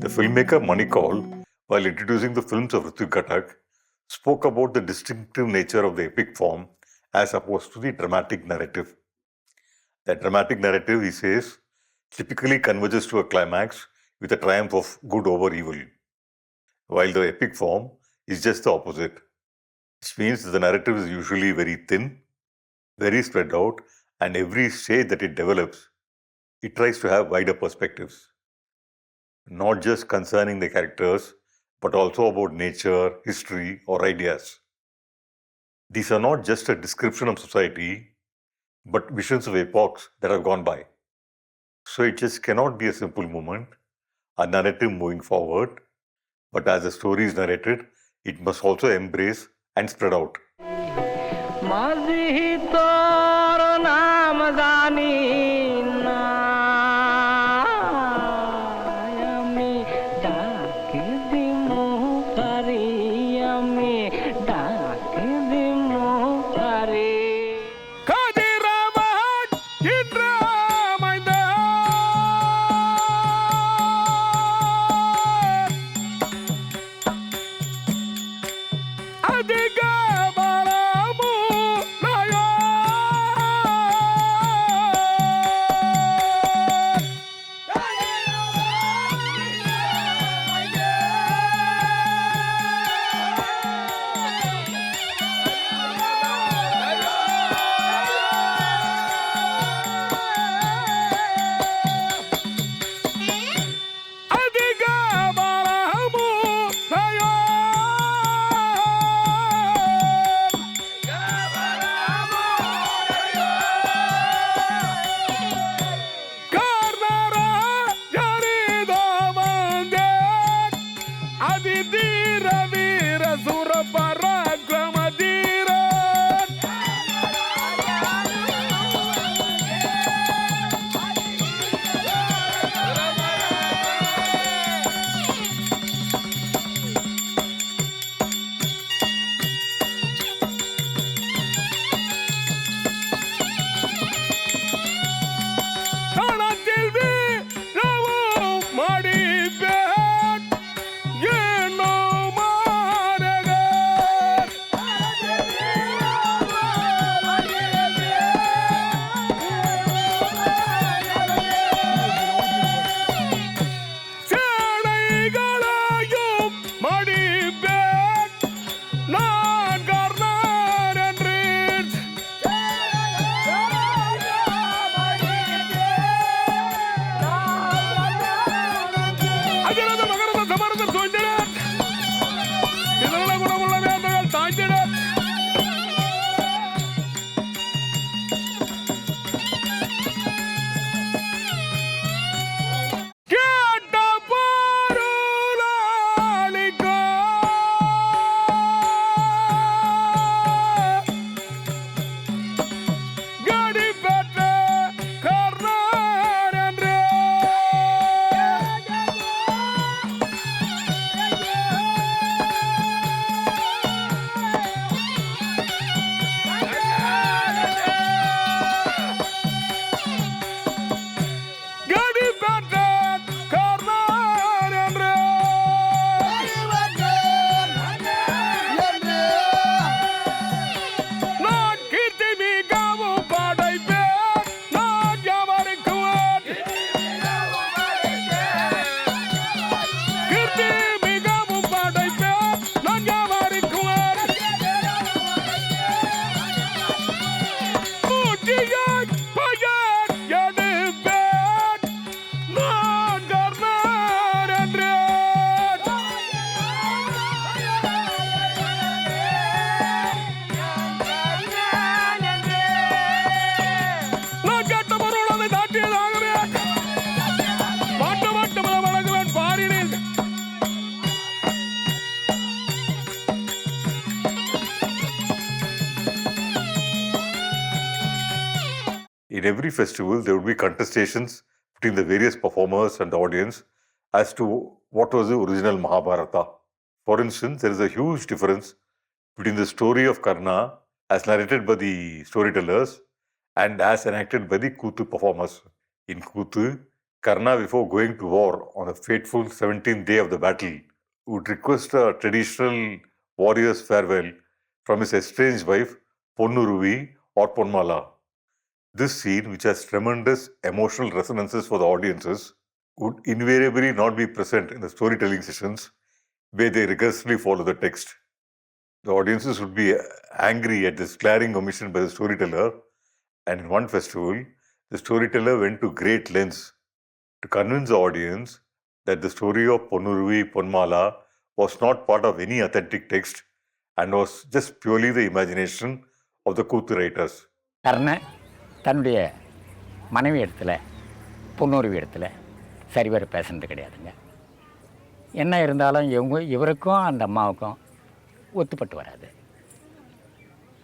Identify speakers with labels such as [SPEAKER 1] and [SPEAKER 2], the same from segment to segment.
[SPEAKER 1] The filmmaker Manikal, while introducing the films of Ritwik Ghatak, spoke about the distinctive nature of the epic form as opposed to the dramatic narrative. The dramatic narrative, he says, typically converges to a climax with a triumph of good over evil, while the epic form is just the opposite. Which means the narrative is usually very thin, very spread out, and every stage that it develops, it tries to have wider perspectives, not just concerning the characters, but also about nature, history, or ideas. These are not just a description of society, but visions of epochs that have gone by. So it just cannot be a simple moment, a narrative moving forward, but as the story is narrated, it must also embrace and spread out.
[SPEAKER 2] माझी तोर नाम जानी ना yummy डाक दिमु तारी yummy डाक दिमु तारी कादिराबाद चित्रामैदा अधिका
[SPEAKER 1] In every festival, there would be contestations between the various performers and the audience as to what was the original Mahabharata. For instance, there is a huge difference between the story of Karna as narrated by the storytellers and as enacted by the Kuthu performers. In Kuthu, Karna, before going to war on the fateful 17th day of the battle, would request a traditional warrior's farewell from his estranged wife, Ponnuruvi or Ponmala. This scene, which has tremendous emotional resonances for the audiences, would invariably not be present in the storytelling sessions where they rigorously follow the text. The audiences would be angry at this glaring omission by the storyteller, and in one festival, the storyteller went to great lengths to convince the audience that the story of Ponnuruvi Ponmala was not part of any authentic text and was just purely the imagination of the Kuthu writers.
[SPEAKER 3] Karnan தன்னுடைய மனைவி இடத்துல பொன்னூர்வி இடத்துல சரிவர பேசுனது கிடையாதுங்க. என்ன இருந்தாலும் இவருக்கும் அந்த அம்மாவுக்கும் ஒத்துப்பட்டு வராது.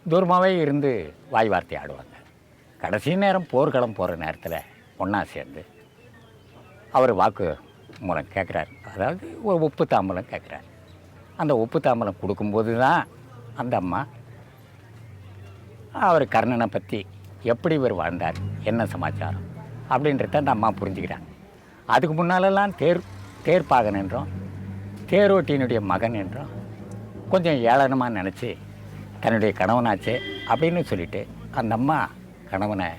[SPEAKER 3] தூரமாகவே இருந்து வாய் வார்த்தை ஆடுவாங்க. கடைசி நேரம் போர்க்களம் போகிற நேரத்தில் ஒன்றா சேர்ந்து அவர் வாக்கு மூலம் கேட்குறாரு. அதாவது ஒரு உப்பு தாம்பலம் கேட்குறாரு. அந்த உப்பு தாம்பலம் கொடுக்கும்போது தான் அந்த அம்மா அவர் கர்ணனை பற்றி எப்படி இவர் வாழ்ந்தார், என்ன சமாச்சாரம் அப்படின்றத அந்த அம்மா புரிஞ்சுக்கிறாங்க. அதுக்கு முன்னாலெல்லாம் தேர்ப்பாகன் என்றும் தேரோட்டியினுடைய மகன் என்றும் கொஞ்சம் ஏளனமாக நினச்சி தன்னுடைய கணவனாச்சே அப்படின்னு சொல்லிட்டு அந்த அம்மா கணவனை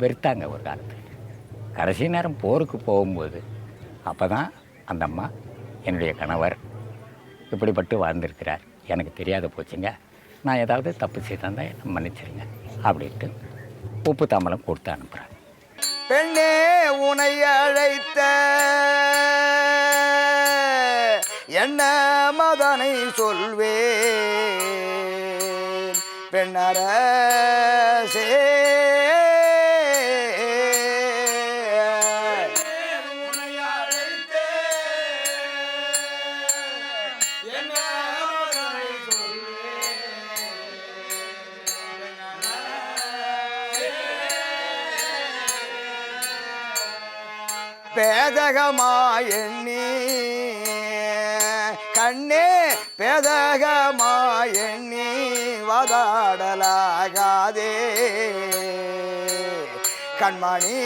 [SPEAKER 3] வெறுத்தாங்க ஒரு காலத்தில். கடைசி நேரம் போருக்கு போகும்போது அப்போ தான் அந்த அம்மா என்னுடைய கணவர் இப்படிப்பட்டு வாழ்ந்திருக்கிறார், எனக்கு தெரியாத போச்சுங்க, நான் ஏதாவது தப்பு செய்தால் என்னை மன்னிச்சிருங்க அப்படின்ட்டு உப்பு தாம்பலம் கொடுத்து அனுப்புகிறாங்க.
[SPEAKER 4] பெண்ணே உனை அழைத்த என்ன மதனை சொல்வேன் பெண்ணரசே. பேதகமாயண்ணி கண்ணே பேதகமாயண்ணி வாதாடலாகாதே கண்மணி.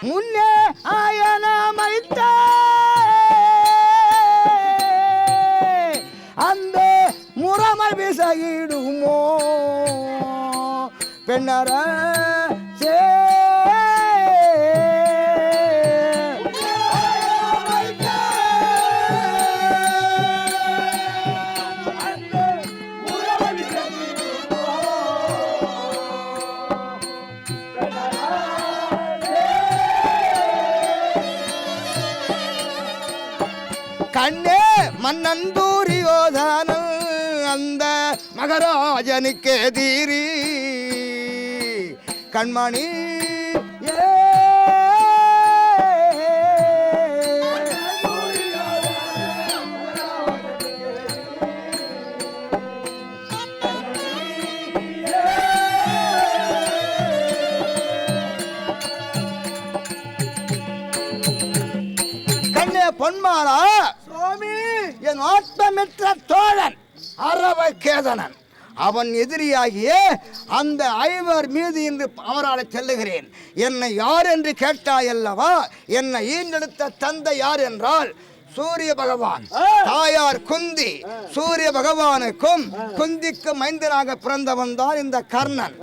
[SPEAKER 4] முன்னே ஆயனமைத்த அந்த முறைமை விசையிடுமோ பெண்ணரசே. கண்ணே மன்னந்தூரியோதானல் அந்த மகராஜனுக்கே தீரி கண்மணி. கண்ணே பொன்மாலா சுவாமி, என் ஆத்மமிற்ற தோழன் அரவகேதனன் அவன் எதிரியாகிய அந்த ஐவர் மீது இன்று அமராட செல்லுகிறேன். என்னை யார் என்று கேட்டாயல்லவா? என்னை ஈண்டெடுத்த தந்தை யார் என்றால் சூரிய பகவான். தாயார் குந்தி. சூரிய பகவானுக்கும் குந்திக்கும் மைந்தனாக பிறந்தவன் தான் இந்த கர்ணன்.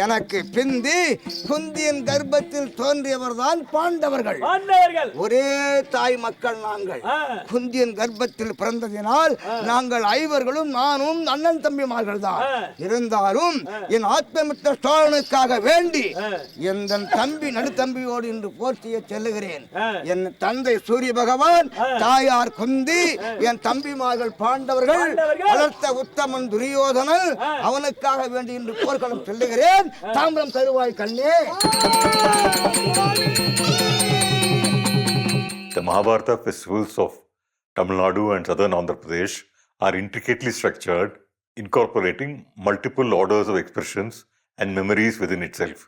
[SPEAKER 4] எனக்கு பிந்தி குந்தியின் கர்ப்பத்தில் தோன்றியவர் தான் பாண்டவர்கள். ஒரே தாய் மக்கள் நாங்கள். குந்தியின் கர்ப்பத்தில் பிறந்ததினால் நாங்கள் ஐவர்களும் நானும் அண்ணன் தம்பிமார்கள் தான். இருந்தாலும் என் ஆத்மமித்த சோழனுக்காக வேண்டி என் தம்பி நடுத்தம்பியோடு இன்று போர்த்திய செல்லுகிறேன். என் தந்தை சூரிய பகவான், தாயார் குந்தி, என் தம்பிமார்கள் பாண்டவர்கள், வளர்த்த உத்தமன் துரியோதனன், அவனுக்காக வேண்டி இன்று போர்க்களம் செல்லுகிறேன். தாம்பரம் தருவாய் கண்ணே.
[SPEAKER 1] The Mahabharata festivals of Tamil Nadu and southern Andhra Pradesh are intricately structured, incorporating multiple orders of expressions and memories within itself.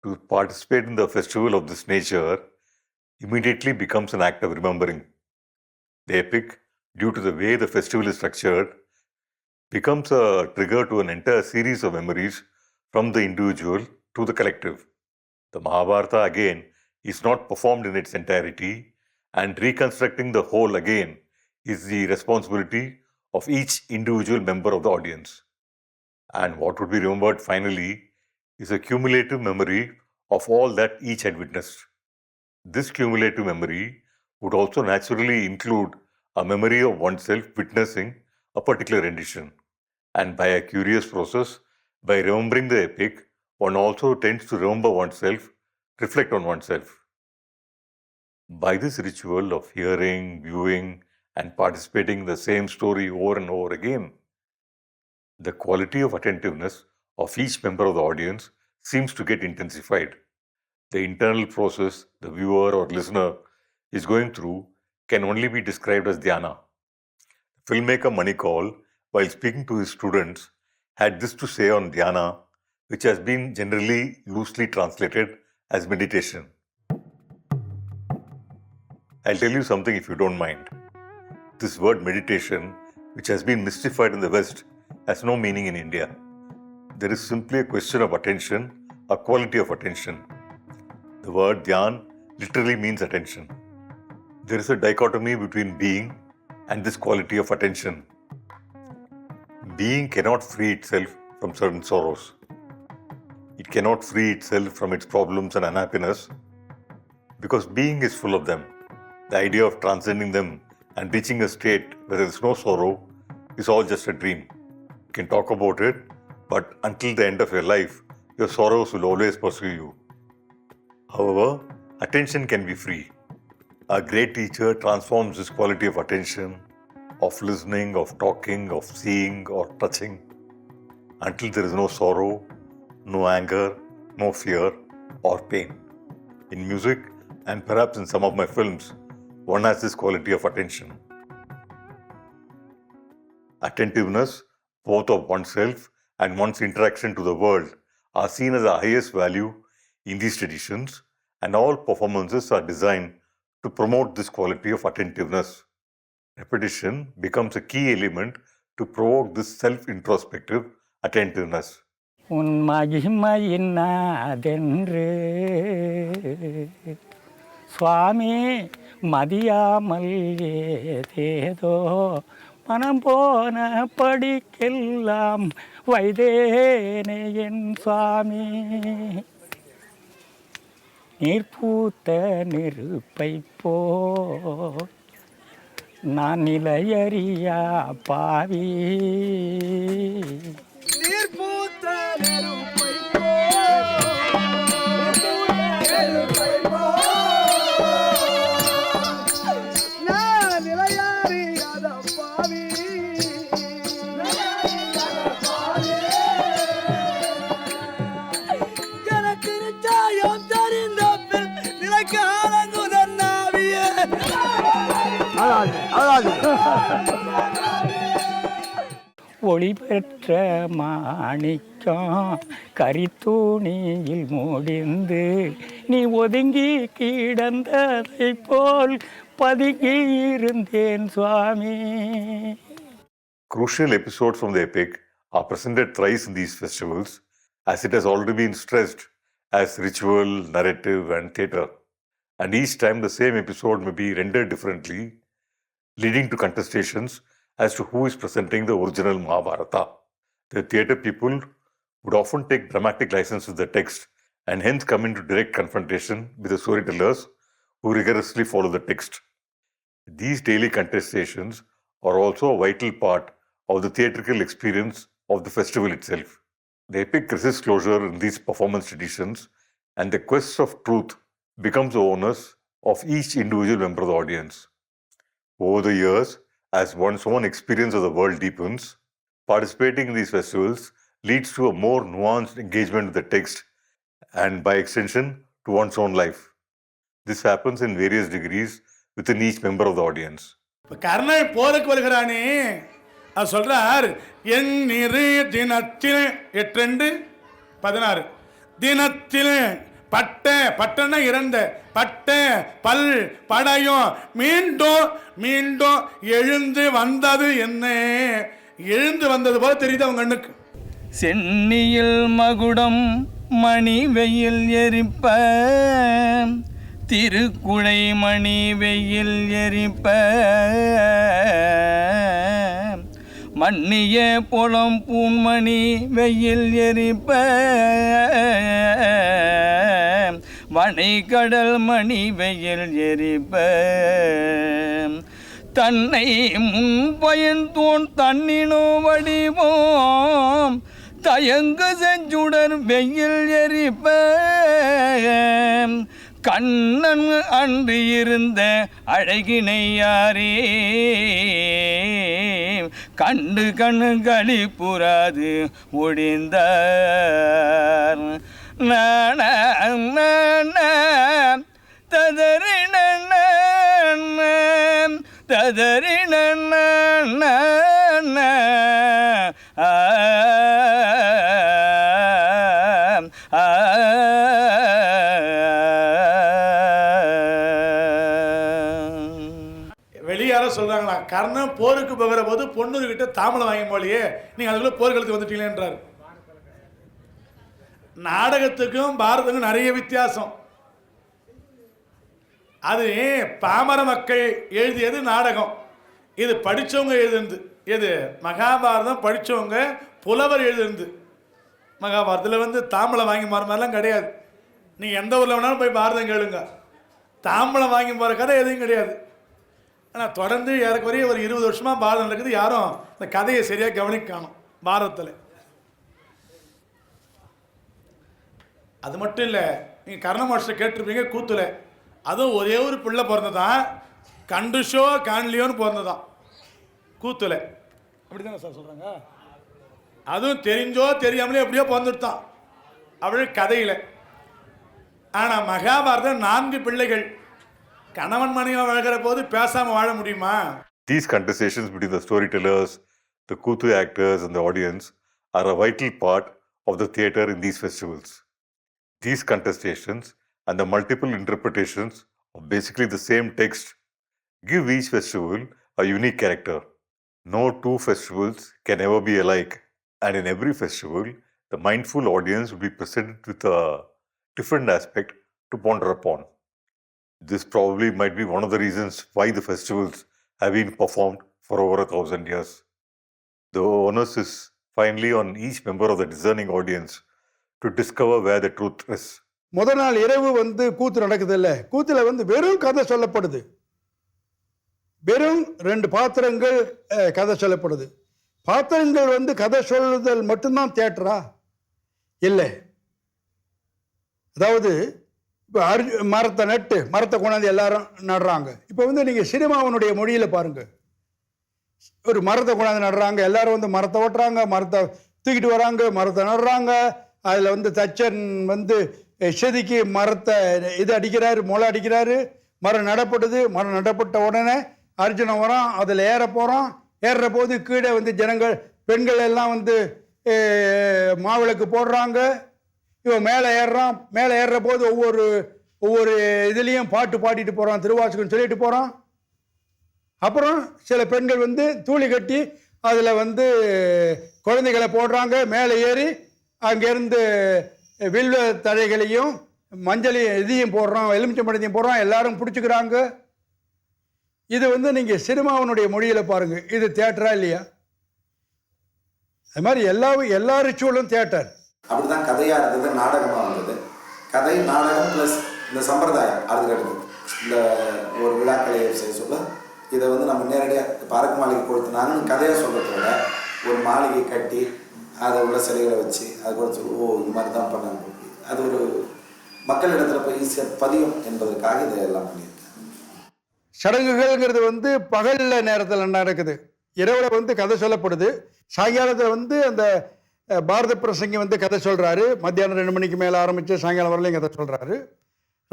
[SPEAKER 1] To participate in the festival of this nature immediately becomes an act of remembering. The epic, due to the way the festival is structured, becomes a trigger to an entire series of memories from the individual to the collective. The Mahabharata again is not performed in its entirety, and reconstructing the whole again is the responsibility of each individual member of the audience. And what would be remembered finally is a cumulative memory of all that each had witnessed. This cumulative memory would also naturally include a memory of oneself witnessing a particular rendition. And by a curious process, by remembering the epic, one also tends to remember oneself, reflect on oneself. By this ritual of hearing, viewing, and participating in the same story over and over again, the quality of attentiveness of each member of the audience seems to get intensified. The internal process the viewer or listener is going through can only be described as dhyana. Filmmaker Manikal, while speaking to his students, had this to say on dhyana, which has been generally loosely translated as meditation. I'll tell you something if you don't mind. This word meditation, which has been mystified in the West, has no meaning in India. There is simply a question of attention, a quality of attention. The word dhyan literally means attention. There is a dichotomy between being and this quality of attention. Being cannot free itself from certain sorrows. It cannot free itself from its problems and unhappiness because being is full of them. The idea of transcending them and reaching a state where there is no sorrow is all just a dream. You can talk about it, but until the end of your life, your sorrows will always pursue you. However, attention can be free. A great teacher transforms this quality of attention, of listening, of talking, of seeing or touching, until there is no sorrow, no anger, no fear or pain. In music, and perhaps in some of my films, one has this quality of attention. Attentiveness, both of oneself and one's interaction to the world, are seen as the highest value in these traditions, and all performances are designed to promote this quality of attentiveness. Repetition becomes a key element to provoke this self-introspective attentiveness.
[SPEAKER 3] உன் மகிமையின்னாதென்று சுவாமி மதியாமல் ஏதேதோ மனம் போன படிக்கெல்லாம் வைதேனே என் சுவாமி நீர் பூத்த நெருப்பை போ நான் நிலையறியா பாவி
[SPEAKER 4] நீர் பூத்த நெருப்பை நான் நிலையாறியாத பாவி எனக்கு நிச்சயம் தெரிந்த பின் நிலைக்காலங்குதன் நாவியே
[SPEAKER 3] ஒளி பெற்ற மாணிக்கம் கரித்தூணியில் முடிந்து நீ ஒதுங்கி கிடந்ததை போல் பதுங்கி இருந்தேன் சுவாமி.
[SPEAKER 1] Crucial episodes from the epic are presented thrice in these festivals, as it has already been stressed as ritual, narrative, and theatre. And each time the same episode may be rendered differently, leading to contestations as to who is presenting the original Mahabharata. The theatre people would often take dramatic license with the text and hence come into direct confrontation with the storytellers who rigorously follow the text. These daily contestations are also a vital part of the theatrical experience of the festival itself. The epic resists closure in these performance traditions, and the quest of truth becomes the onus of each individual member of the audience. Over the years, as one's own experience of the world deepens, participating in these festivals leads to a more nuanced engagement with the text and, by extension, to one's own life. This happens in various degrees within each member of the audience.
[SPEAKER 5] இப்போ கர்ணன் போருக்கு வருகிறானே அவர் சொல்றார் எண்ணிரு தினத்திலே 8-2-16 தினத்திலே பட்டன்னா இறந்த பட்ட பல் படையும் மீண்டும் மீண்டும் எழுந்து வந்தது என்ன? எழுந்து வந்தது போல தெரியுது அவங்க கண்ணுக்கு.
[SPEAKER 6] சென்னியில் மகுடம் மணி வெயில் எரிப்ப, திருக்குழை மணி வெயில் எரிப்ப, மன்னிய புலம் பூன்மணி வெயில் எரிப்ப, வனைக்கடல் மணி வெயில் எரிப்ப, தன்னை முன்பயன்தோன் தன்னினோ வடிவோம் தயங்கு செஞ்சுடர் வெயில் எரிப்ப, கண்ணன் அன்று இருந்த அழகினை யாரே கண்டு கண்ணு களிப்புறாது ஒடிந்தார். நான ததறின ததறின
[SPEAKER 5] வெளியார சொல்றாங்களா, கர்ணன் போருக்கு போகிற போது பொண்ணுகிட்ட தாமலை வாங்கி போலியே, நீங்க அதுக்குள்ள போர்க்களத்துக்கு வந்துட்டீங்களேன்றார். நாடகத்துக்கும் பாரதத்துக்கும் நிறைய வித்தியாசம். அது பாமர மக்கள் எழுதியது நாடகம், இது படித்தவங்க எழுதுனது. எது மகாபாரதம் படித்தவங்க புலவர் எழுதுனது. மகாபாரதத்தில் தாம்பளை வாங்கி போகிற மாதிரிலாம் கிடையாது. நீங்கள் எந்த ஊரில் வேணாலும் போய் பாரதம் கேளுங்க, தாம்பளை வாங்கி போகிற கதை எதுவும் கிடையாது. ஆனால் தொடர்ந்து ஏறக்குறைய ஒரு 20 வருஷமாக பாரதம் நடக்குது. யாரும் இந்த கதையை சரியாக கவனிக்கணும் பாரதத்தில். அது மட்டும் இல்லை, நீங்கள் கர்ண மாஸ்டர் கேட்டிருப்பீங்க கூத்துல. அதுவும் ஒரே ஒரு பிள்ளை பிறந்ததான், கண்டுஷோ காணலியோன்னு பிறந்ததான் கூத்துல. அப்படி தானே சார் சொல்கிறாங்க? அதுவும் தெரிஞ்சோ தெரியாமலே எப்படியோ பிறந்துட்டான் அப்படி கதையில். ஆனால் மகாபாரதம் 4 பிள்ளைகள். கணவன் மனைவி வாழ்கிற போது பேசாமல் வாழ முடியுமா?
[SPEAKER 1] These conversations between the storytellers, the Kuthu actors, and the audience are a vital part of the theatre in these festivals. These contestations and the multiple interpretations of basically the same text give each festival a unique character. No two festivals can ever be alike, and in every festival, the mindful audience will be presented with a different aspect to ponder upon. This probably might be one of the reasons why the festivals have been performed for over 1,000 years. The onus is finally on each member of the discerning audience to discover where the truth is.
[SPEAKER 7] முதல் நாள் இரவு கூத்து நடக்குது இல்லை, கூத்துல வெறும் கதை சொல்லப்படுது. வெறும் 2 பாத்திரங்கள் கதை சொல்லப்படுது. பாத்திரங்கள் கதை சொல்லுதல் மட்டும்தான் தியேட்டரா? இல்லை. அதாவது இப்போ மரத்தை கொண்டாந்து எல்லாரும் நடுறாங்க. இப்போ நீங்கள் சினிமாவனுடைய மொழியில் பாருங்க, ஒரு மரத்தை கொண்டாந்து நடுறாங்க, எல்லாரும் மரத்தை ஓட்டுறாங்க, மரத்தை தூக்கிட்டு வராங்க, மரத்தை நடுறாங்க. அதில் தச்சன் செதுக்கி மரத்தை அடிக்கிறாரு, முளை அடிக்கிறாரு, மரம் நடப்படுது. மரம் நடப்பட்ட உடனே அர்ஜுனன் வரான், அதில் ஏற போகிறான். ஏறுற போது கீழே ஜனங்கள் பெண்கள் எல்லாம் மாவிளக்கு போடுறாங்க. இவன் மேலே ஏறுறான். மேலே ஏறுற போது ஒவ்வொரு இதுலேயும் பாட்டு பாடிட்டு போகிறான், திருவாசகம் சொல்லிட்டு போகிறான். அப்புறம் சில பெண்கள் தூளி கட்டி அதில் குழந்தைகளை போடுறாங்க. மேலே ஏறி அங்கேருந்து வில்வ தழைகளையும் மஞ்சளையும் இதையும் போடுறான், எலுமிச்சம்பழத்தையும் போடுறான். எல்லாரும் பிடிச்சிக்கிறாங்க. இது நீங்கள் சினிமாவனுடைய மொழியில் பாருங்கள், இது தியேட்டரா இல்லையா? அது மாதிரி எல்லா ரிச்சுவலும் தியேட்டர்.
[SPEAKER 8] அப்படிதான் கதையாக இருந்தது, நாடகமாக வந்தது. கதை நாடகம் ப்ளஸ் இந்த சம்பிரதாயம் அதுக்கடுத்து இந்த ஒரு விழாக்களை செய்ய சொல்ல இதை நம்ம நேரடியாக இப்போ அரக்கு மாளிகை கொடுத்தனாங்கன்னு கதையாக சொல்கிறத விட ஒரு மாளிகை கட்டி அதை உள்ள சிலைகளை வச்சு அது கூட சொல்லி இந்த மாதிரி தான் பண்ணாங்க. அது ஒரு மக்களிடத்தில் போய் ஈஸியாக பதியும் என்பதற்காக இதை எல்லாம் பண்ணியிருக்கேன்.
[SPEAKER 7] சடங்குகள்ங்கிறது பகலில் நேரத்தில் நடக்குது, இரவில் கதை சொல்லப்படுது. சாயங்காலத்தில் அந்த பாரத பிரசங்கி கதை சொல்கிறாரு. மத்தியானம் 2 மணிக்கு மேலே ஆரம்பித்து சாயங்காலம் வரலையும் கதை சொல்கிறாரு.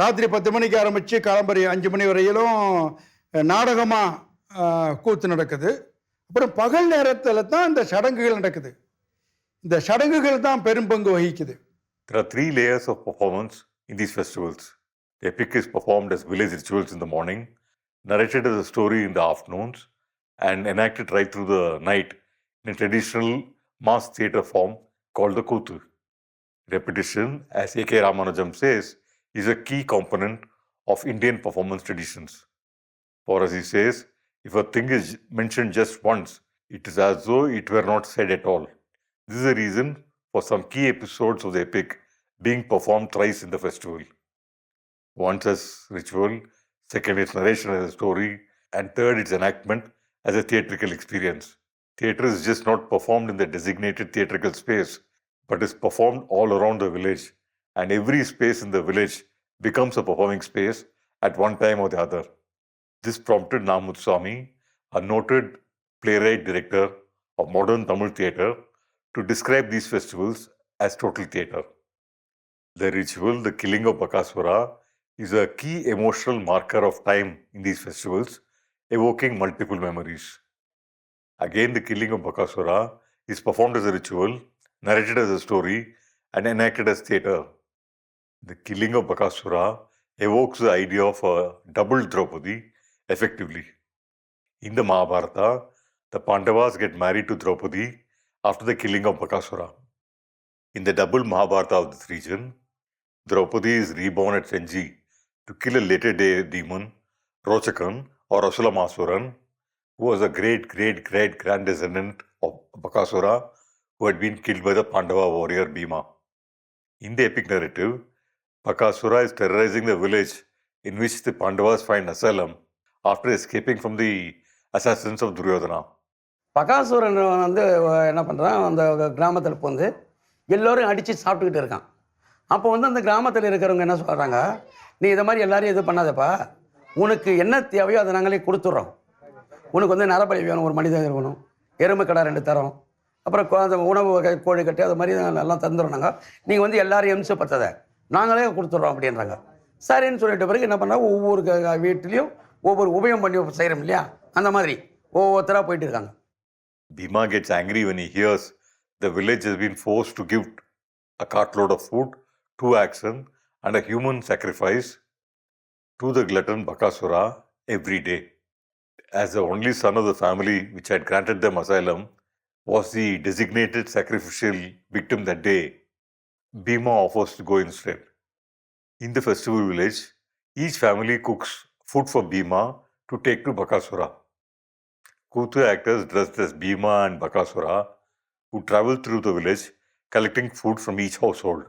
[SPEAKER 7] ராத்திரி 10 மணிக்கு ஆரம்பித்து காலம்பரி 5 மணி வரையிலும் நாடகமாக கூத்து நடக்குது. அப்புறம் பகல் நேரத்தில் தான் இந்த சடங்குகள் நடக்குது. இந்த சடங்குகள் தான் பெரும் பங்கு வகிக்குது.
[SPEAKER 1] There are 3 layers of performance in these festivals. The epic is performed as village rituals in the morning, narrated as a story in the afternoons, and enacted right through the night in a traditional mass theatre form called the Kuthu. Repetition, as A.K. Ramanujam says, is a key component of Indian performance traditions. For as he says, if a thing is mentioned just once, it is as though it were not said at all. This is the reason for some key episodes of the epic being performed thrice in the festival. Once as ritual, second its narration as a story, and third its enactment as a theatrical experience. Theatre is just not performed in the designated theatrical space, but is performed all around the village, and every space in the village becomes a performing space at one time or the other. This prompted Namuthuswamy, a noted playwright director of modern Tamil theatre, to describe these festivals as total theatre. The ritual, the killing of Bakasura, is a key emotional marker of time in these festivals, evoking multiple memories. Again, the killing of Bakasura is performed as a ritual, narrated as a story, and enacted as theatre. The killing of Bakasura evokes the idea of a double Draupadi, effectively. In the Mahabharata, the Pandavas get married to Draupadi after the killing of Bakasura. In the double Mahabharata of this region, Draupadi is reborn at Senji to kill a later day demon, Rochakan or Asulamasuran, who was a great grand descendant of Bakasura, who had been killed by the Pandava warrior Bhima. In the epic narrative, Bakasura is terrorizing the village in which the Pandavas find asylum after escaping from the assassins of Duryodhana.
[SPEAKER 9] Bakasuran வந்து என்ன பண்ணுறான், அந்த கிராமத்தில் வந்து எல்லோரும் அடித்து சாப்பிட்டுக்கிட்டு இருக்கான். அப்போ வந்து அந்த கிராமத்தில் இருக்கிறவங்க என்ன சொல்கிறாங்க, நீ இதை மாதிரி எல்லாரையும் இது பண்ணாதப்பா, உனக்கு என்ன தேவையோ அதை நாங்களே கொடுத்துட்றோம். உனக்கு வந்து நரபலி வேணும், ஒரு மனிதன் இருக்கணும், எறும்பு கடை 2 தரோம், அப்புறம் அந்த உணவு வகை கோழி கட்டி அது மாதிரி எல்லாம் தந்துடுறோம். நாங்கள் நீங்கள் வந்து எல்லாரையும் எம்சப்படுத்ததை நாங்களே கொடுத்துட்றோம் அப்படின்றாங்க. சரின்னு சொல்லிட்ட பிறகு என்ன பண்ணுறாங்க, ஒவ்வொரு வீட்லேயும் ஒவ்வொரு உபயம் பண்ணி செய்கிறோம் இல்லையா, அந்த மாதிரி ஒவ்வொருத்தராக போயிட்டு இருக்காங்க.
[SPEAKER 1] Bhima gets angry when he hears the village has been forced to give a cartload of food, 2 oxen, and a human sacrifice to the glutton Bakasura every day. As the only son of the family which had granted them asylum was the designated sacrificial victim that day, Bhima offers to go instead. In the festival village, each family cooks food for Bhima to take to Bakasura. Kuthu actors dressed as Bhima and Bakasura who travel through the village collecting food from each household.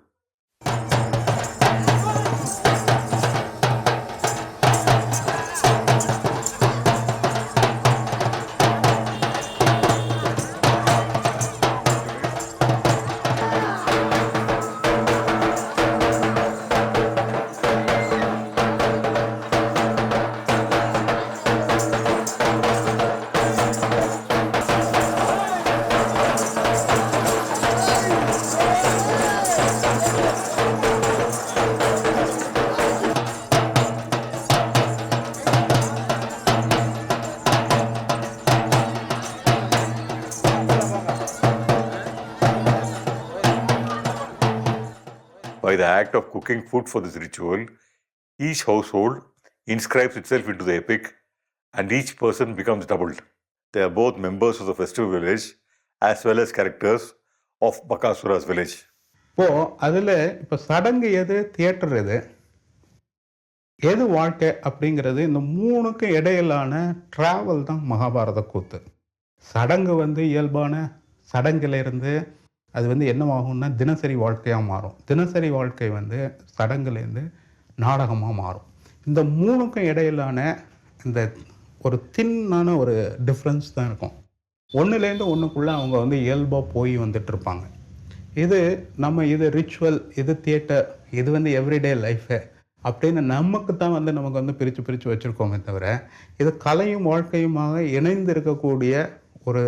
[SPEAKER 1] By the act of cooking food for this ritual, each household inscribes itself into the epic and each person becomes doubled. They are both members of the festival village as well as characters of Bakasura's village.
[SPEAKER 10] இப்போது அதில் இப்போ சடங்கு எது, theatre எது வாழ்க்கை அப்படிங்கிறது, இந்த 3க்கும் இடையிலான ட்ராவல் தான் மகாபாரத கூத்து. சடங்கு வந்து இயல்பான சடங்குலேருந்து அது வந்து என்னவாகும்னா தினசரி வாழ்க்கையாக மாறும். தினசரி வாழ்க்கை வந்து சடங்குலேருந்து நாடகமாக மாறும். இந்த 3க்கும் இடையிலான இந்த ஒரு தின்னான ஒரு டிஃப்ரென்ஸ் தான் இருக்கும். ஒன்றுலேருந்து ஒன்றுக்குள்ளே அவங்க வந்து இயல்பாக போய் வந்துட்டுருப்பாங்க. இது ரிச்சுவல், இது தியேட்டர், இது வந்து எவ்ரிடே லைஃபு அப்படின்னு நமக்கு தான் வந்து நமக்கு வந்து பிரித்து வச்சுருக்கோமே தவிர, இது கலையும் வாழ்க்கையுமாக இணைந்து இருக்கக்கூடிய ஒரு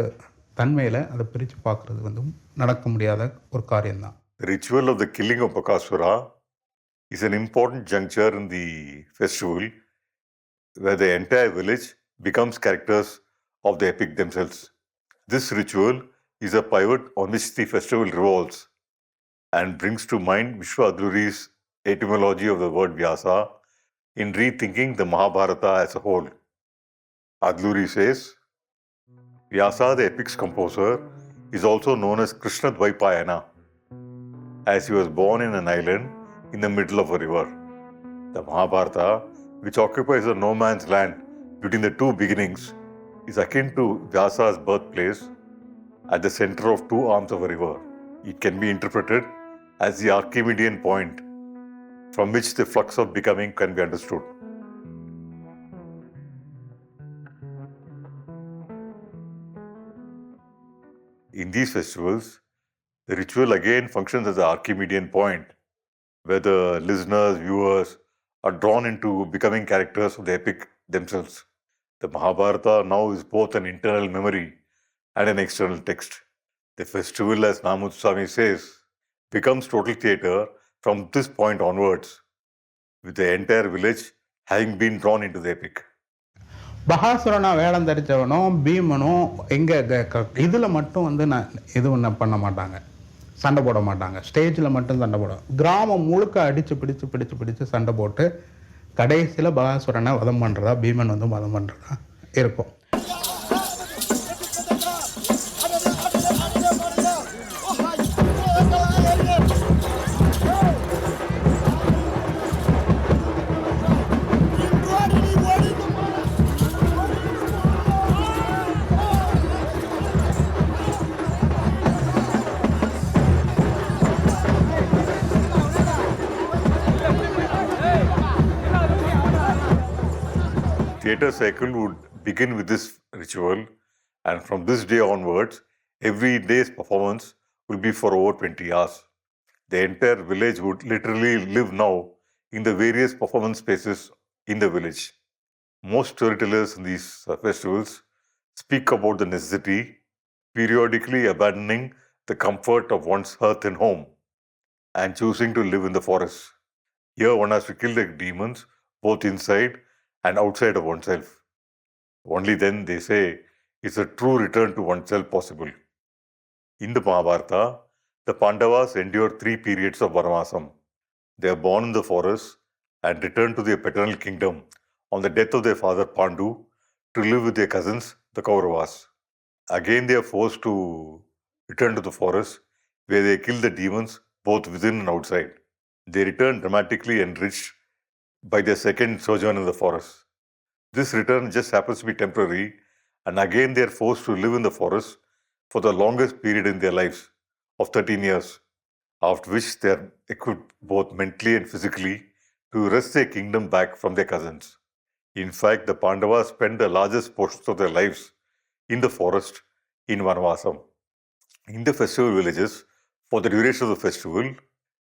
[SPEAKER 10] தன்மையில் அதை பிரித்து பார்க்குறது வந்து நடக்க முடியாத ஒரு காரியம்தான்.
[SPEAKER 1] The ritual of the killing of Bakasura is an important juncture in the festival where the entire village becomes characters of the epic themselves. This ritual is a pivot on which the festival revolves and brings to mind Vishwa Adluri's etymology of the word Vyasa in rethinking the Mahabharata as a whole. Adluri says, Vyasa, the epic's composer, is also known as Krishna Dvaipayana, as he was born in an island in the middle of a river. The Mahabharata, which occupies a no man's land between the two beginnings, is akin to Vyasa's birthplace at the center of two arms of a river. It can be interpreted as the Archimedean point from which the flux of becoming can be understood. In these festivals, the ritual again functions as the Archimedean point, where the listeners, viewers are drawn into becoming characters of the epic themselves. The Mahabharata now is both an internal memory and an external text. The festival, as Namuthuswamy says, becomes total theatre from this point onwards, with the entire village having been drawn into the epic.
[SPEAKER 10] பகாசுரனா வேடம் தரித்தவனும் பீமனும் எங்கே இதில் மட்டும் வந்து எதுவும் பண்ண மாட்டாங்க, சண்டை போட மாட்டாங்க. ஸ்டேஜில் மட்டும் சண்டை போடும். கிராமம் முழுக்க அடித்து பிடிச்சு சண்டை போட்டு கடைசியில் பகாசுரனை வதம் பண்ணுறதா, பீமன் வந்து வதம் பண்ணுறதா இருக்கும்.
[SPEAKER 1] Theatre cycle would begin with this ritual, and from this day onwards, every day's performance will be for over 20 hours. The entire village would literally live now in the various performance spaces in the village. Most storytellers in these festivals speak about the necessity, periodically abandoning the comfort of one's hearth and home and choosing to live in the forest. Here one has to kill the demons both inside and outside of oneself. Only then, they say, is a true return to oneself possible. In the Mahabharata, the Pandavas endure 3 periods of Vanavasam. They are born in the forest and return to their paternal kingdom on the death of their father Pandu to live with their cousins, the Kauravas. Again, they are forced to return to the forest where they kill the demons both within and outside. They return dramatically enriched by their second sojourn in the forest. This return just happens to be temporary, and again they are forced to live in the forest for the longest period in their lives of 13 years, after which they are equipped both mentally and physically to wrest their kingdom back from their cousins. In fact, the Pandavas spend the largest portions of their lives in the forest in Vanavasam. In the festival villages, for the duration of the festival,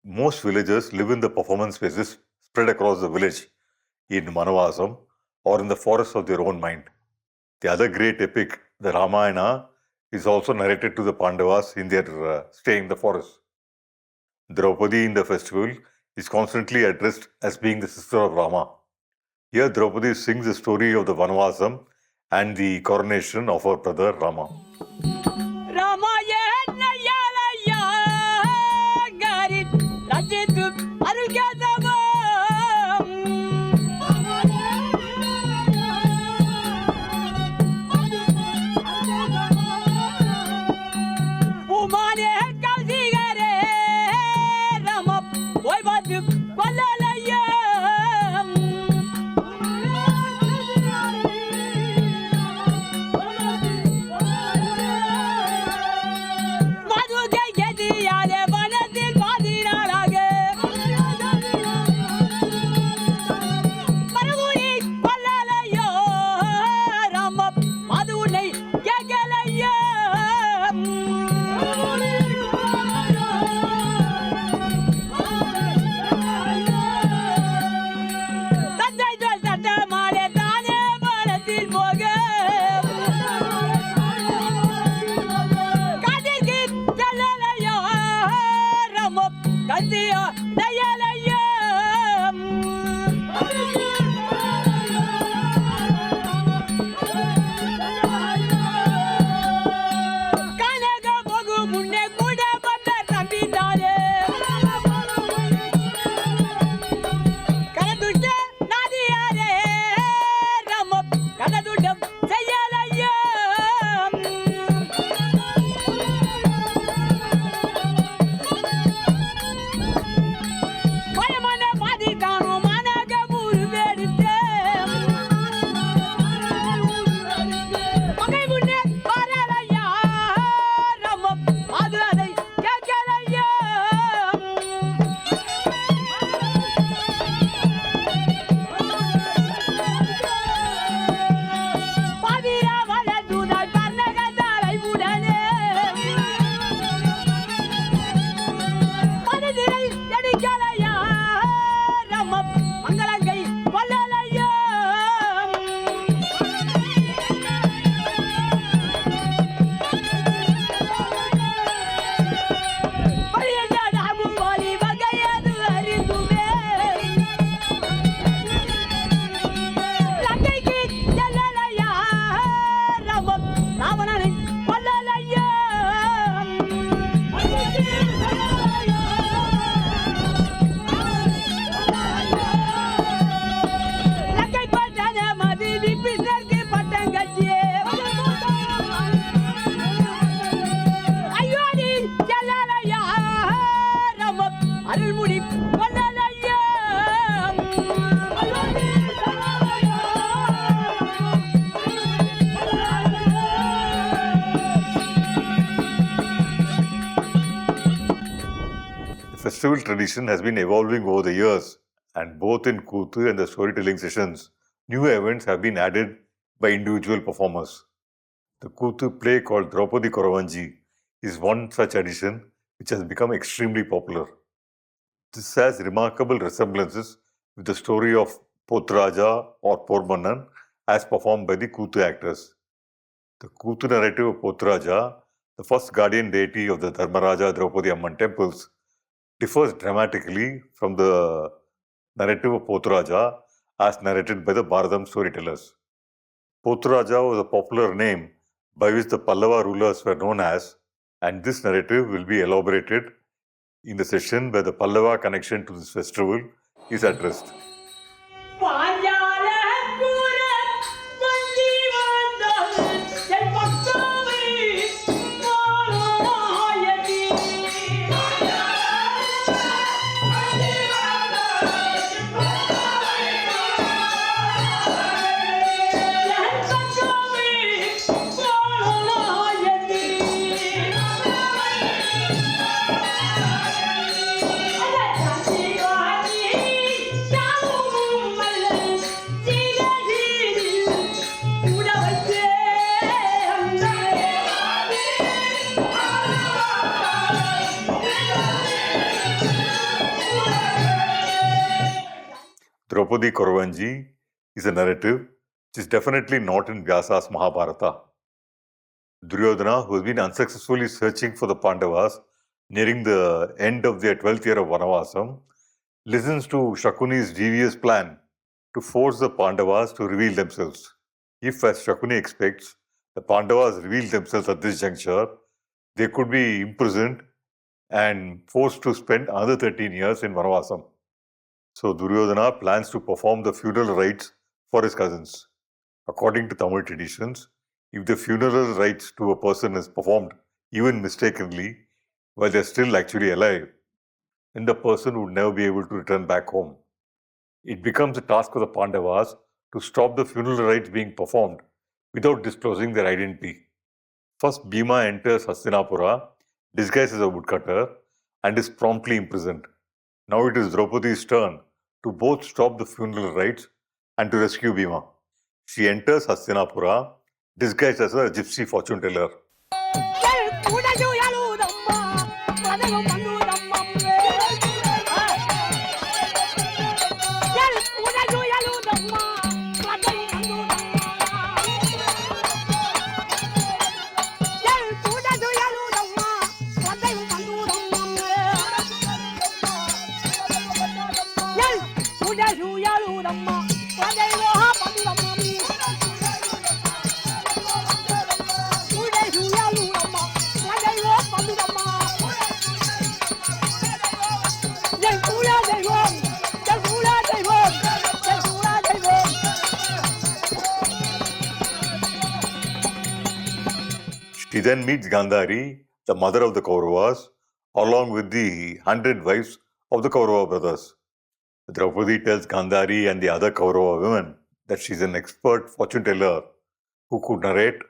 [SPEAKER 1] most villagers live in the performance spaces spread across the village in Vanavasam or in the forests of their own mind. The other great epic, the Ramayana, is also narrated to the Pandavas in their stay in the forest. Draupadi in the festival is constantly addressed as being the sister of Rama. Here Draupadi sings the story of the Vanavasam and the coronation of her brother Rama. festival tradition has been evolving over the years, and both in Kuthu and the storytelling sessions, new events have been added by individual performers. The Kuthu play called Draupadi Koravanji is one such addition which has become extremely popular. This has remarkable resemblances with the story of Pothraja or Pormannan as performed by the Kuthu actors. The Kuthu narrative of Pothraja, the first guardian deity of the Dharmaraja Draupadi Amman temples, differs dramatically from the narrative of Pothraja as narrated by the Bharatam storytellers. Pothraja was a popular name by which the Pallava rulers were known as, and this narrative will be elaborated in the session where the Pallava connection to this festival is addressed. Draupadi Koravanji is a narrative which is definitely not in Vyasa's Mahabharata. Duryodhana, who has been unsuccessfully searching for the Pandavas nearing the end of their 12th year of Vanavasam, listens to Shakuni's devious plan to force the Pandavas to reveal themselves. If, as Shakuni expects, the Pandavas reveal themselves at this juncture, they could be imprisoned and forced to spend another 13 years in Vanavasam. So Duryodhana plans to perform the funeral rites for his cousins. According to Tamil traditions, if the funeral rites to a person is performed even mistakenly while they are still actually alive, then the person would never be able to return back home. It becomes a task of the Pandavas to stop the funeral rites being performed without disclosing their identity. First, Bhima enters Hastinapura disguised as a woodcutter and is promptly imprisoned. Now it is Draupadi's turn to both stop the funeral rites and to rescue Bhima. She enters Hastinapura disguised as a gypsy fortune teller. She then meets Gandhari, the mother of the Kauravas, along with the 100 wives of the Kaurava brothers. Draupadi tells Gandhari and the other Kaurava women that she is an expert fortune teller who could narrate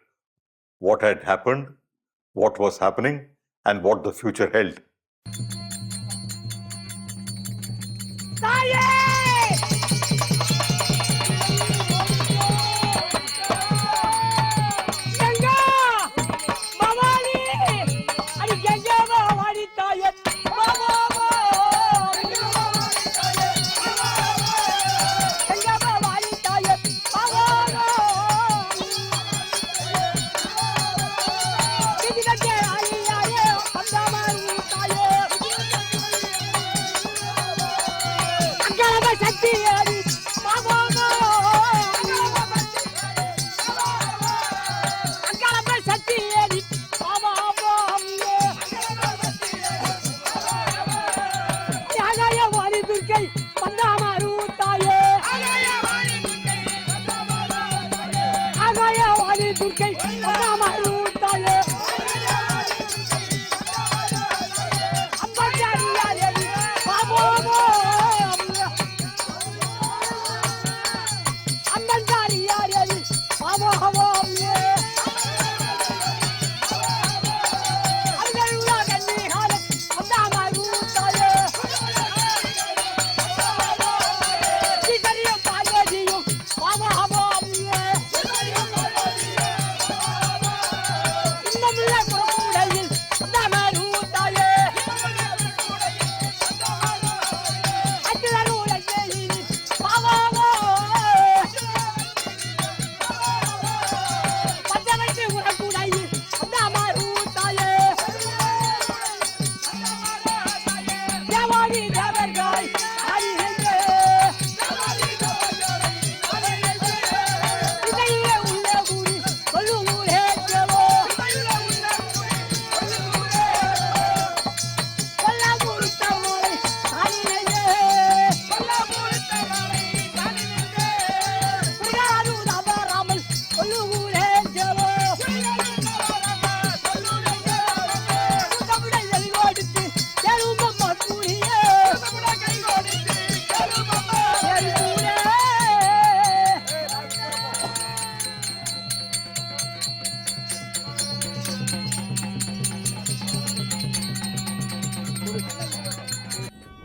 [SPEAKER 1] what had happened, what was happening, and what the future held.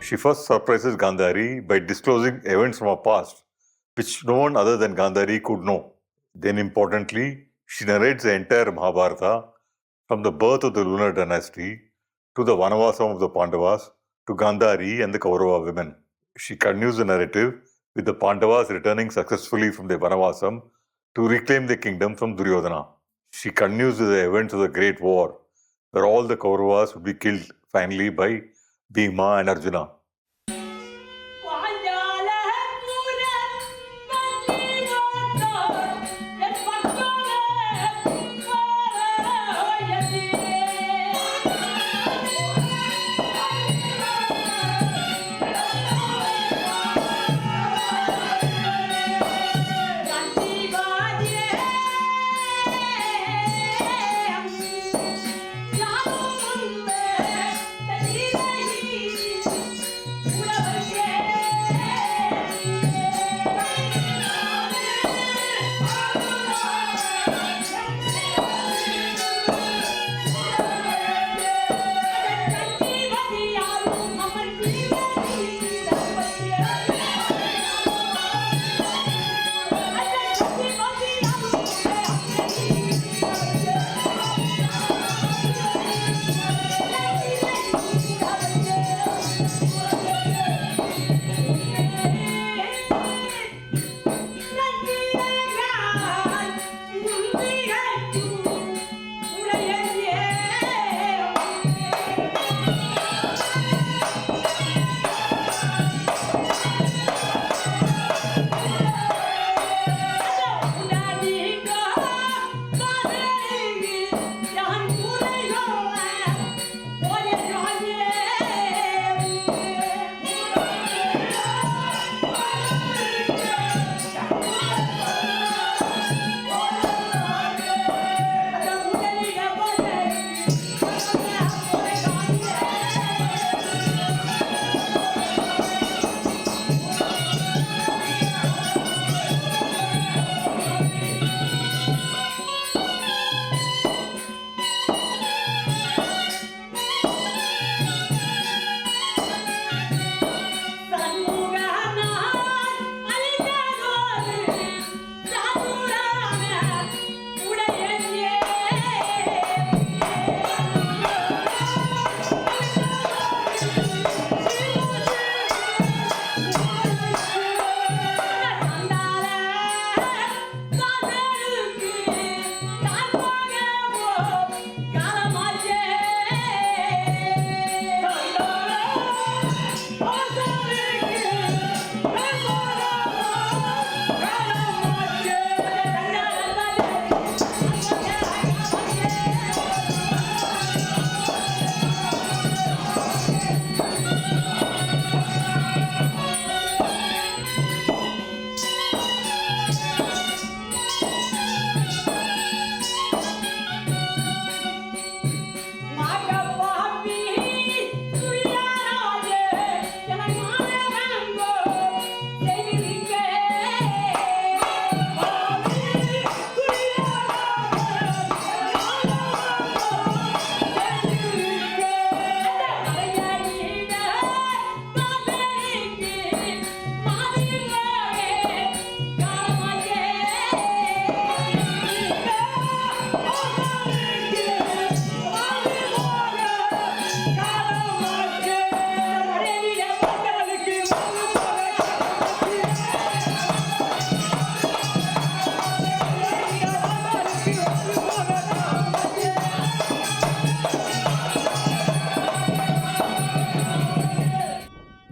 [SPEAKER 1] She first surprises Gandhari by disclosing events from her past, which no one other than Gandhari could know. Then, importantly, she narrates the entire Mahabharata from the birth of the lunar dynasty to the Vanavasam of the Pandavas to Gandhari and the Kaurava women. She continues the narrative with the Pandavas returning successfully from the Vanavasam to reclaim the kingdom from Duryodhana. She continues with the events of the Great War, where all the Kauravas would be killed finally by Bhima and Arjuna.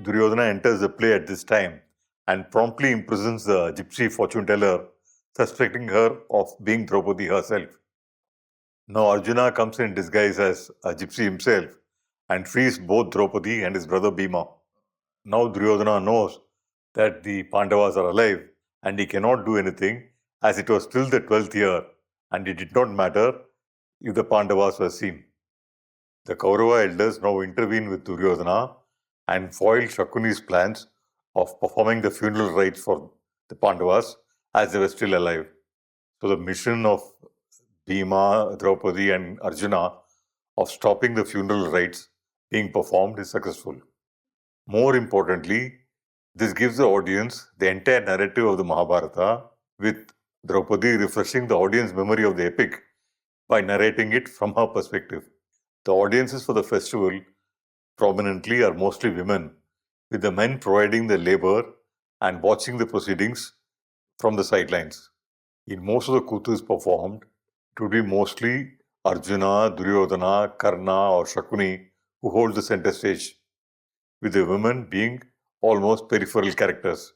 [SPEAKER 1] Duryodhana enters the play at this time and promptly imprisons the gypsy fortune teller, suspecting her of being Draupadi herself. Now Arjuna comes in disguise as a gypsy himself and frees both Draupadi and his brother Bhima. Now Duryodhana knows that the Pandavas are alive and he cannot do anything, as it was still the 12th year and it did not matter if the Pandavas were seen. The Kaurava elders now intervene with Duryodhana and foil Shakuni's plans of performing the funeral rites for the Pandavas as they were still alive. So the mission of Bhima, Draupadi and Arjuna of stopping the funeral rites being performed is successful. More importantly, this gives the audience the entire narrative of the Mahabharata, with Draupadi refreshing the audience memory of the epic by narrating it from her perspective. The audiences for the festival prominently are mostly women, with the men providing the labor and watching the proceedings from the sidelines. In most of the Kutus performed, it would be mostly Arjuna, Duryodhana, Karna or Shakuni who hold the center stage, with the women being almost peripheral characters.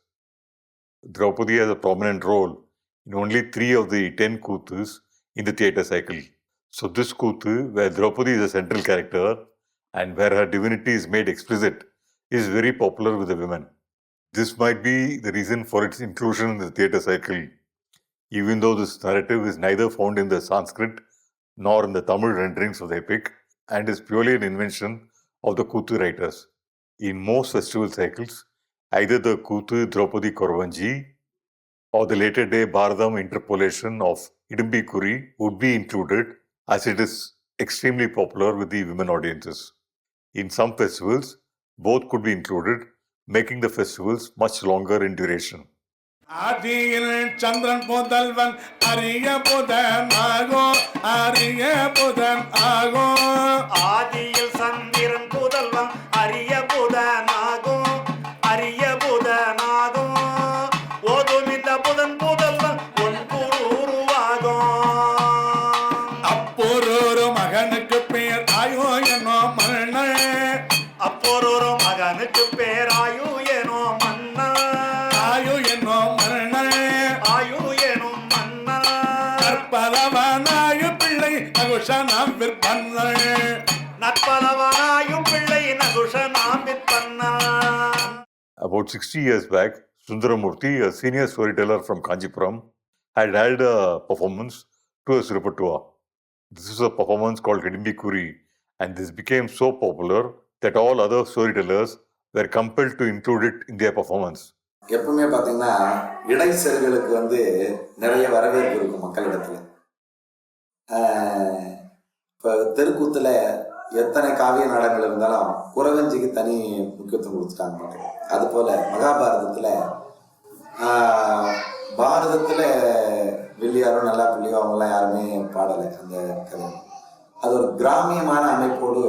[SPEAKER 1] Draupadi has a prominent role in only 3 of the 10 Kutus in the theatre cycle. So this Kutu, where Draupadi is a central character and where her divinity is made explicit, is very popular with the women. This might be the reason for its inclusion in the theatre cycle, even though this narrative is neither found in the Sanskrit nor in the Tamil renderings of the epic and is purely an invention of the Kutu writers. In most festival cycles, either the Kutu Draupadi Korvanji or the later day Bharadam interpolation of Idumbi Kuri would be included, as it is extremely popular with the women audiences. In some festivals, both could be included, making the festivals much longer in duration.
[SPEAKER 5] ஆதியில் சந்திரன் புதல்வன் அரிய புதன் ஆகோ, அரிய புதன் ஆகோ.
[SPEAKER 11] ஆதியில் சந்திரன் புதல்வன் அரிய புதனாகும், அரிய புதனாகும். ஓதுமித்த புதன் புதல்வன் உருவாகும்.
[SPEAKER 5] அப்பொரு மகனுக்கு பேர் ஆயோ என்னோ மன்னன்,
[SPEAKER 11] அப்பொரு மகனுக்கு பேராயு எனோ மன்னன்,
[SPEAKER 5] ஆயோ என்னோ மன்னன்.
[SPEAKER 11] ஆயு எனும் மன்னன்.
[SPEAKER 5] நற்பலவனாய பிள்ளை நகுஷனாம் விற்பன்னன்,
[SPEAKER 11] நற்பலவனாயும் பிள்ளை நகுஷனாம் விற்பன்னன்.
[SPEAKER 1] About 60 years back, Sundaramurthy, a senior storyteller from Kanchipuram, had held a performance to his repertoire. This is a performance called Hidimbi Kuri, and this became so popular that all other storytellers were compelled to include it in their performance.
[SPEAKER 8] எப்பவுமே பார்த்தீங்கன்னா இடைச்செருகளுக்கு வந்து நிறைய வரவேற்பு இருக்கும் மக்களிடத்துல. இப்போ தெருக்கூத்தில் எத்தனை காவிய நாடகங்கள் இருந்தாலும் குறவஞ்சிக்கு தனி முக்கியத்துவம் கொடுத்துட்டாங்க மக்கள். அதுபோல் மகாபாரதத்தில் வில்லியாரோ நல்லா பிள்ளையோ அவங்களாம் யாருமே பாடலை அந்த கதை. அது ஒரு கிராமியமான அமைப்போடு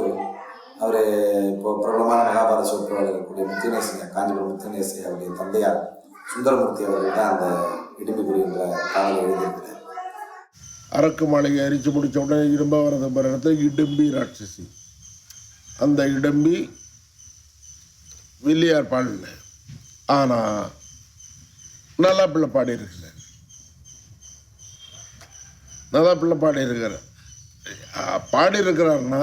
[SPEAKER 8] அவர் இப்போ பிரபலமான மகாபாரத சொற்பாளர் கூடிய முத்துநேசையா, காஞ்சிபுரம் முத்துநேசையா அவருடைய தந்தையார் சுந்தரமூர்த்தி அவர்கள் தான் அந்த இடும்பிக்குடி என்ற பாடலை எழுதியிருக்கிறார்.
[SPEAKER 12] அரக்கு மாளிகை அரிச்சு முடித்த உடனே இடும்பாவரதம் போகிற இடத்துல இடும்பி ராட்சசி, அந்த இடும்பி வில்லியார் பாடல. ஆனால் நல்லா பிள்ளை பாடியிருக்கிறார், நல்லா பிள்ளை பாடியிருக்கிறார்னா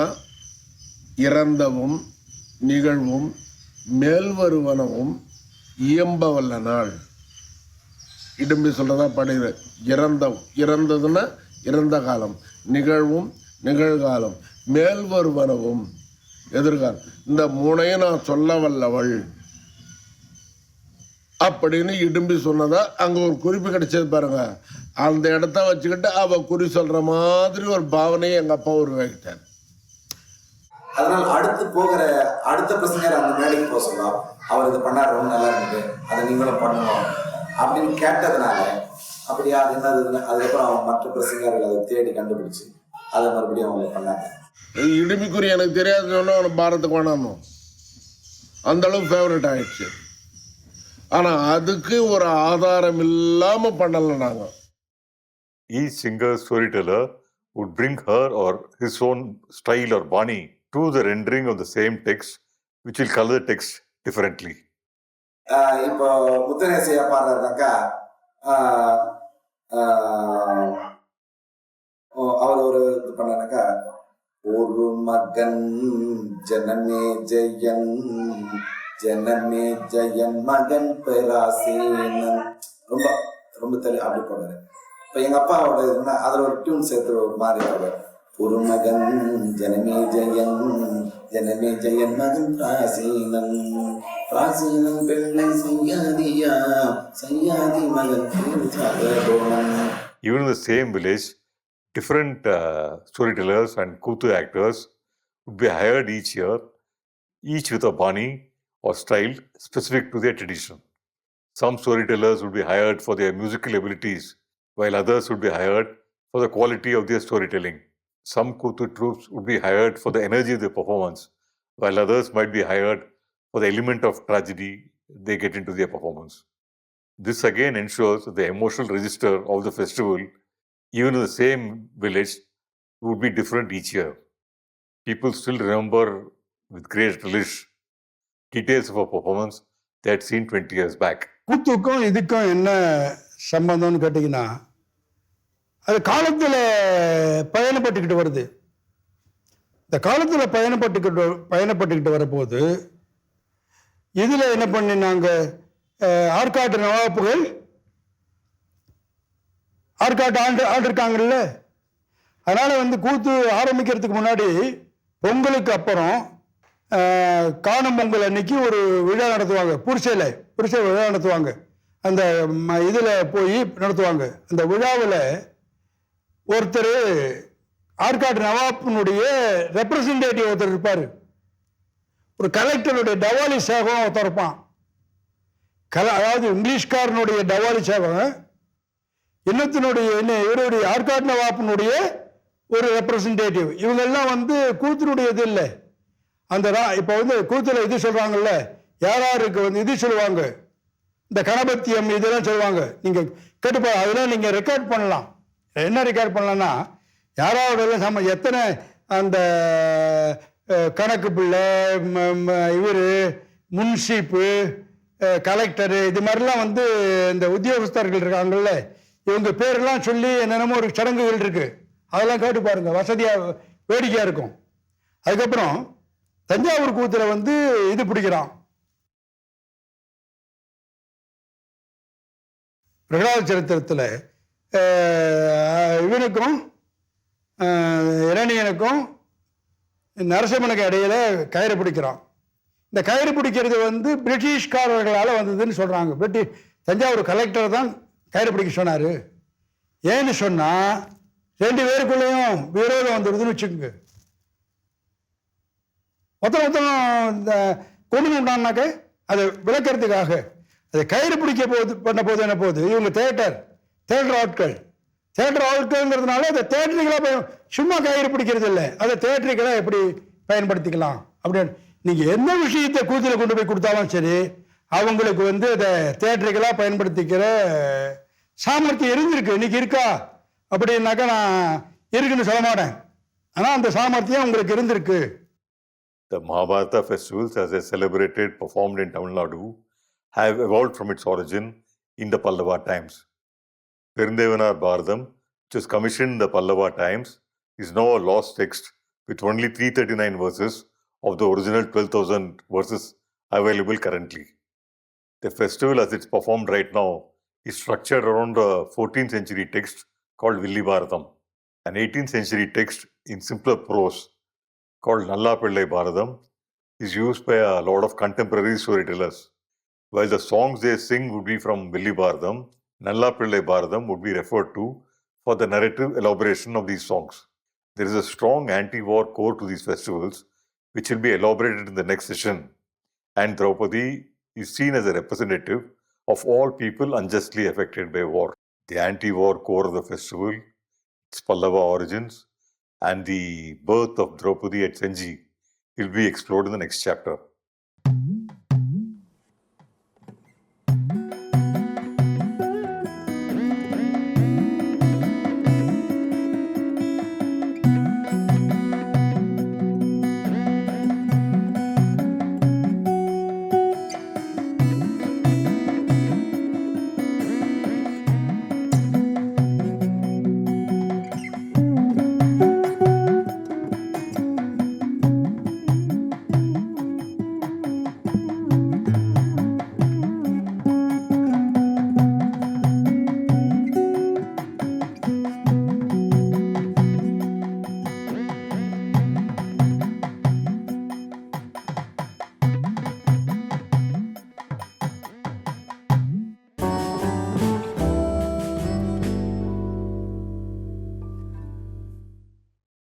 [SPEAKER 12] இறந்தவும் நிகழ்வும் மேல்வருவனவும் இயம்பவல்ல நாள். இடும்பி சொல்றதா பாடுகிற இறந்ததுன்னா இறந்த காலம், நிகழ்வும் நிகழ்காலம், மேல்வருவனவும் எதிர்காலம், இந்த மூணையும் நான் சொல்ல வல்லவள் அப்படின்னு இடும்பி சொன்னதா அங்கே ஒரு குறிப்பு கிடைச்சது பாருங்க. அந்த இடத்த வச்சுக்கிட்டு அவ குறி சொல்ற மாதிரி ஒரு பாவனையை எங்கள் அப்பா உருவாக்கிட்டார்.
[SPEAKER 8] அதனால் அடுத்த பிரசங்கர் அந்த மேடைக்கு போக சொல்லலாம், அவர் இது பண்ணார் ரொம்ப நல்லா இருந்தது, அதை நீங்களும் பண்ணணும் அப்படின்னு கேட்டதுனால அப்படியா அது என்னதுன்னு அதுக்கப்புறம் அவங்க மற்ற பிரசங்கர்கள் அதை தேடி கண்டுபிடிச்சு அதை மறுபடியும் அவங்க பண்ணாங்க.
[SPEAKER 12] இடுமிக்குறி எனக்கு தெரியாதுன்னு சொன்னா அவனுக்கு பாரத்துக்கு வேணாமோ அந்த அளவுக்கு ஃபேவரட் ஆயிடுச்சு. ஆனால் அதுக்கு ஒரு ஆதாரம் இல்லாமல் பண்ணலை நாங்கள்.
[SPEAKER 1] Each singer storyteller would bring her or his own style or bani to the rendering of the same text, which will color the text differently.
[SPEAKER 8] இப்போ முத்துநேசையா பாடுறாருனாக்கா அவர் ஒரு இது பண்ணாக்கா, ஒரு மகன் ஜனமே ஜெயன், ஜனமே ஜெயன் மகன் பெராசேனன், ரொம்ப ரொம்ப தெளி அப்படி போடுறாரு. இப்போ எங்கள் அப்பாவோட இதுனா அதில் ஒரு டியூன் சேர்த்து ஒரு மாதிரி பாடுறாரு. ஒரு மகன் ஜனமே ஜெயன், ஜனமே ஜெயன் மகன் பிராசீனன், பிராசீனன் பிள்ளை செய்யாதியா, செய்யாதி மகன்.
[SPEAKER 1] Even in the same village, different storytellers and Kutu actors would be hired each year, each with a bani, or style specific to their tradition. Some storytellers would be hired for their musical abilities, while others would be hired for the quality of their storytelling. Some Kuthu troops would be hired for the energy of their performance, while others might be hired for the element of tragedy they get into their performance. This again ensures that the emotional register of the festival, even in the same village, would be different each year. People still remember with great relish details of a performance they had seen 20 years back.
[SPEAKER 7] கூத்துக்கும் இதுக்கும் என்ன சம்பந்தம்னு கேட்டிங்கன்னா, அது காலத்தில் பயணப்பட்டுக்கிட்டு வருது. இந்த காலத்தில் பயணப்பட்டுக்கிட்டு வரப்போது இதில் என்ன பண்ணினாங்க, ஆற்காட்டு நவாப்புகள் ஆற்காட்டு ஆண்டிருக்காங்கல்ல, அதனால் கூத்து ஆரம்பிக்கிறதுக்கு முன்னாடி பொங்கலுக்கு அப்புறம் காணும் பொங்கல் அன்னைக்கு ஒரு விழா நடத்துவாங்க. புரிசை விழா நடத்துவாங்க. அந்த இதில் போய் நடத்துவாங்க. அந்த விழாவில் ஒருத்தர் ஆற்காட்டு நவாப்பினுடைய ரெப்ரசன்டேட்டிவ் ஒருத்தர் இருப்பார். ஒரு கலெக்டருடைய டவாலி சேவகம் ஒருத்தர் இருப்பான். அதாவது இங்கிலீஷ்காரனுடைய டவாலி சேவகம் இவருடைய ஆற்காட்டு நவாப்பினுடைய ஒரு ரெப்ரசன்டேட்டிவ். இவங்கெல்லாம் கூத்தினுடைய இது இல்லை. அந்த இப்போ கூத்துல இது சொல்றாங்கல்ல, யாருக்கு இது சொல்லுவாங்க, இந்த கணபத்தியம் இதெல்லாம் சொல்லுவாங்க. நீங்கள் கேட்டுப்பா, அதெல்லாம் நீங்கள் ரெக்கார்ட் பண்ணலாம். என்ன ரெக்கார்ட் பண்ணலாம்னா, யாராவது எத்தனை அந்த கணக்கு பிள்ளை, இவர் முன்சீப்பு, கலெக்டரு, இது மாதிரிலாம் இந்த உத்தியோகஸ்தர்கள் இருக்காங்கல்ல, இவங்க பேரெல்லாம் சொல்லி என்னென்னமோ ஒரு சடங்குகள் இருக்கு. அதெல்லாம் கேட்டு பாருங்க, வசதியாக வேடிக்கையாக இருக்கும். அதுக்கப்புறம் தஞ்சாவூர் கூத்துல இது பிடிக்கிறான். பிரகலாத சரித்திரத்தில் இவனுக்கும் இரணியனுக்கும் நரசிம்மனுக்கு இடையில கயிறு பிடிக்கிறான். இந்த கயிறு பிடிக்கிறது பிரிட்டிஷ்காரர்களால் வந்ததுன்னு சொல்கிறாங்க. தஞ்சாவூர் கலெக்டர் தான் கயிறு பிடிக்க சொன்னார். ஏன்னு சொன்னால், ரெண்டு பேருக்குள்ளேயும் விரோதம் வந்துடுதுன்னு வச்சுக்கோங்க. ஒருத்தரும் இந்த கொண்டு விட்டான்னாக்க அதை விளக்கிறதுக்காக அதை கயிறு பிடிக்க பண்ண போது என்ன போகுது, இவங்க தேட்டர் ஆட்கள்ங்கிறதுனால அதை தேட்டரிக்கலாக சும்மா கயிறு பிடிக்கிறது இல்லை, அதை தேட்டரிக்கலாக எப்படி பயன்படுத்திக்கலாம் அப்படின்னு. நீங்கள் என்ன விஷயத்தை கூத்தில் கொண்டு போய் கொடுத்தாலும் சரி, அவங்களுக்கு அதை தேட்டரிக்கலாக பயன்படுத்திக்கிற சாமர்த்தியம் இருந்திருக்கு. இன்னைக்கு இருக்கா அப்படின்னாக்கா நான் இருக்குன்னு சொல்ல மாட்டேன். ஆனால் அந்த சாமர்த்தியம் உங்களுக்கு இருந்திருக்கு.
[SPEAKER 1] The Mahabharata festivals, as they celebrated, performed in Tamil Nadu, have evolved from its origin in the Pallava times. Perendevanar Bharatam, which was commissioned in the Pallava times, is now a lost text with only 339 verses of the original 12,000 verses available currently. The festival, as it's performed right now, is structured around a 14th century text called Villi Bharatam, an 18th century text in simpler prose called Nalla Pillai Bharatam is used by a lot of contemporary storytellers. While the songs they sing would be from Villi Bharatam, Nalla Pillai Bharatam would be referred to for the narrative elaboration of these songs. There is a strong anti-war core to these festivals, which will be elaborated in the next session, and Draupadi is seen as a representative of all people unjustly affected by war. The anti-war core of the festival, its Pallava origins, and the birth of Draupadi at Senji will be explored in the next chapter.